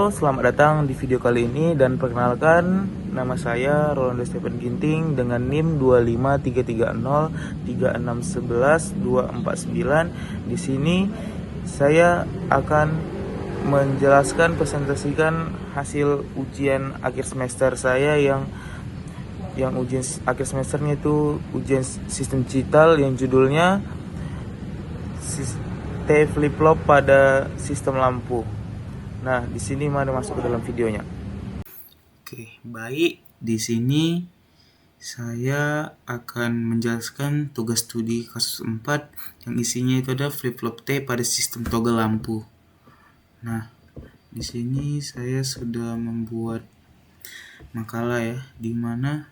Halo, selamat datang di video kali ini dan perkenalkan nama saya Rolando Stephen Ginting dengan NIM 2533036111249. Di sini saya akan menjelaskan presentasikan hasil ujian akhir semester saya yang ujian akhir semesternya itu ujian sistem digital yang judulnya T flip flop pada sistem lampu. Nah, di sini mari masuk ke dalam videonya. Oke, baik. Di sini saya akan menjelaskan tugas studi kasus 4 yang isinya itu ada flip-flop T pada sistem toggle lampu. Nah, di sini saya sudah membuat makalah ya, di mana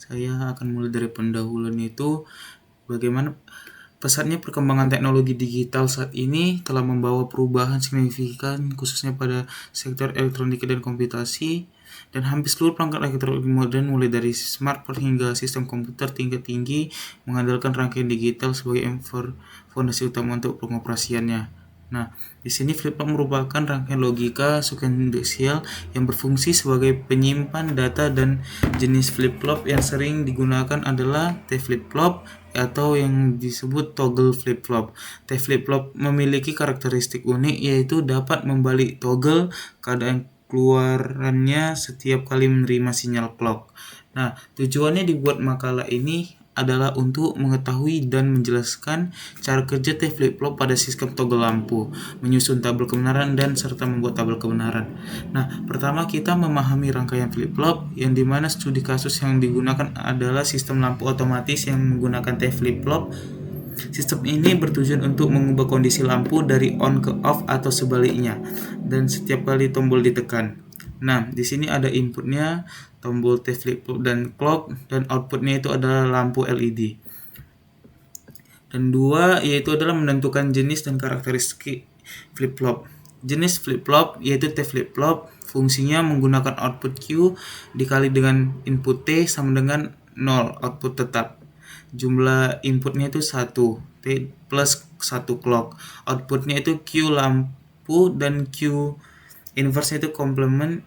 saya akan mulai dari pendahuluan itu bagaimana pesatnya perkembangan teknologi digital saat ini telah membawa perubahan signifikan khususnya pada sektor elektronika dan komputasi, dan hampir seluruh perangkat elektronik modern mulai dari smartphone hingga sistem komputer tingkat tinggi mengandalkan rangkaian digital sebagai fondasi utama untuk pengoperasiannya. Nah, di sini flip-flop merupakan rangkaian logika sekuensial yang berfungsi sebagai penyimpan data, dan jenis flip-flop yang sering digunakan adalah T flip-flop atau yang disebut toggle flip-flop. T flip-flop memiliki karakteristik unik, yaitu dapat membalik toggle keadaan keluarannya setiap kali menerima sinyal clock. Nah, tujuannya dibuat makalah ini adalah untuk mengetahui dan menjelaskan cara kerja T flip-flop pada sistem toggle lampu, menyusun tabel kebenaran, dan serta membuat tabel kebenaran. Nah, pertama kita memahami rangkaian flip-flop, yang dimana studi kasus yang digunakan adalah sistem lampu otomatis yang menggunakan T flip-flop. Sistem ini bertujuan untuk mengubah kondisi lampu dari on ke off atau sebaliknya, dan setiap kali tombol ditekan. Nah, di sini ada inputnya tombol T flip-flop dan clock, dan outputnya itu adalah lampu LED. Dan dua yaitu adalah menentukan jenis dan karakteristik flip-flop. Jenis flip-flop yaitu T flip-flop, fungsinya menggunakan output Q dikali dengan input T sama dengan 0, output tetap. Jumlah inputnya itu 1, T plus 1 clock. Outputnya itu Q lampu dan Q inverse itu complement.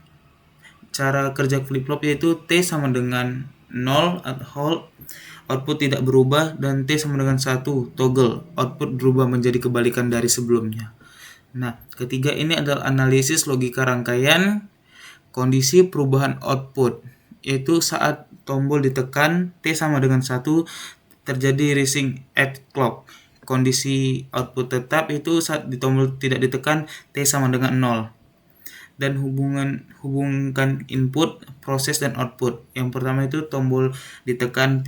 Cara kerja flip-flop yaitu T sama dengan 0 hold, output tidak berubah, dan T sama dengan 1 toggle, output berubah menjadi kebalikan dari sebelumnya. Nah, ketiga ini adalah analisis logika rangkaian kondisi perubahan output, yaitu saat tombol ditekan T sama dengan 1 terjadi rising at clock. Kondisi output tetap itu saat di tombol tidak ditekan T sama dengan 0. Dan hubungkan input, proses, dan output. Yang pertama itu tombol ditekan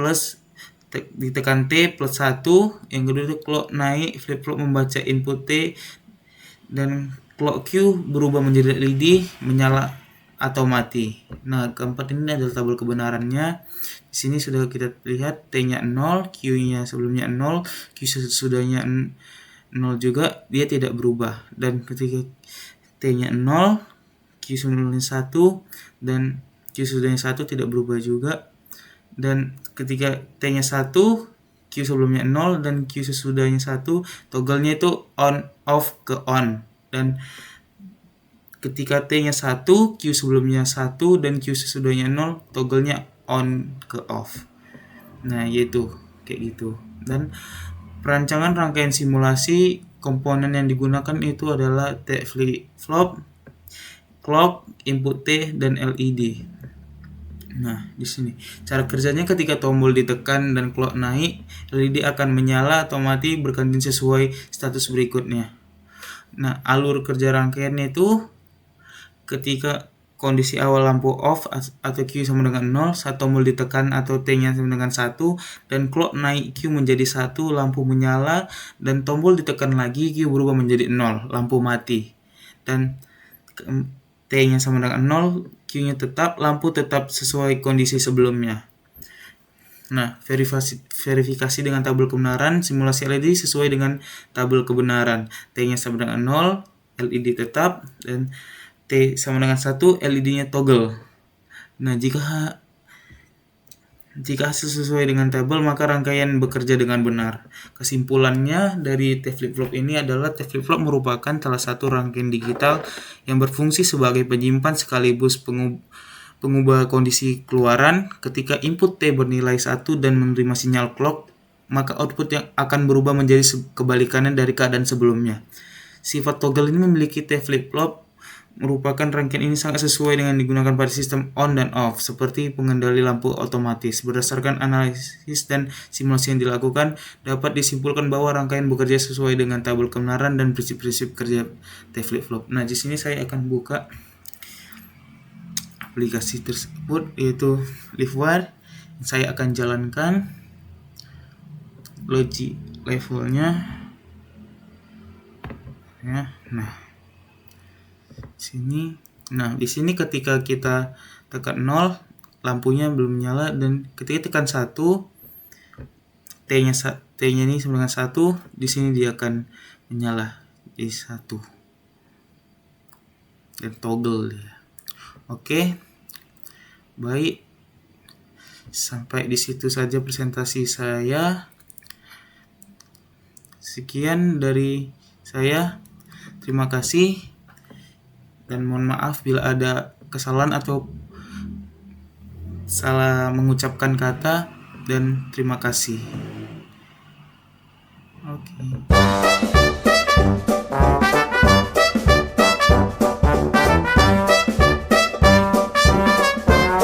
ditekan T plus 1, yang kedua itu clock naik, flip-flop membaca input T, dan clock Q berubah menjadi LED, menyala atau mati. Nah, keempat ini adalah tabel kebenarannya. Di sini sudah kita lihat T-nya 0, Q-nya sebelumnya 0, Q sesudahnya 0 juga, dia tidak berubah. Dan ketika T-nya 0, Q sebelumnya 1, dan Q sesudahnya 1 tidak berubah juga. Dan ketika T-nya 1, Q sebelumnya 0, dan Q sesudahnya 1, toggle-nya itu on off ke on. Dan ketika T-nya 1, Q sebelumnya 1, dan Q sesudahnya 0, toggle-nya on ke off. Nah, yaitu kayak gitu. Dan perancangan rangkaian simulasi komponen yang digunakan itu adalah T flip-flop, clock, input T, dan LED. Nah, di sini cara kerjanya ketika tombol ditekan dan clock naik, LED akan menyala atau mati berganti sesuai status berikutnya. Nah, alur kerja rangkaiannya itu ketika kondisi awal lampu off atau Q sama dengan 0, saat tombol ditekan atau T-nya sama dengan 1, dan clock naik Q menjadi 1, lampu menyala, dan tombol ditekan lagi, Q berubah menjadi 0, lampu mati. Dan T-nya sama dengan 0, Q-nya tetap, lampu tetap sesuai kondisi sebelumnya. Nah, verifikasi dengan tabel kebenaran, simulasi LED sesuai dengan tabel kebenaran. T-nya sama dengan 0, LED tetap, dan T sama dengan 1, LED-nya toggle. Nah, Jika hasil sesuai dengan tabel, maka rangkaian bekerja dengan benar. Kesimpulannya dari T flip-flop ini adalah T flip-flop merupakan salah satu rangkaian digital yang berfungsi sebagai penyimpan sekaligus pengubah kondisi keluaran. Ketika input T bernilai 1 dan menerima sinyal clock, maka output yang akan berubah menjadi kebalikannya dari keadaan sebelumnya. Sifat toggle ini memiliki T flip-flop merupakan rangkaian ini sangat sesuai dengan digunakan pada sistem on dan off, seperti pengendali lampu otomatis. Berdasarkan analisis dan simulasi yang dilakukan, dapat disimpulkan bahwa rangkaian bekerja sesuai dengan tabel kebenaran dan prinsip-prinsip kerja T flip-flop. Nah, di sini saya akan buka aplikasi tersebut, yaitu Livewire. Saya akan jalankan logic levelnya. Ya, di sini ketika kita tekan 0, lampunya belum nyala, dan ketika tekan 1, T-nya ini sama dengan 1, di sini dia akan menyala di 1. Dan toggle dia. Oke. Baik. Sampai di situ saja presentasi saya. Sekian dari saya. Terima kasih. Dan mohon maaf bila ada kesalahan atau salah mengucapkan kata, dan terima kasih. Oke.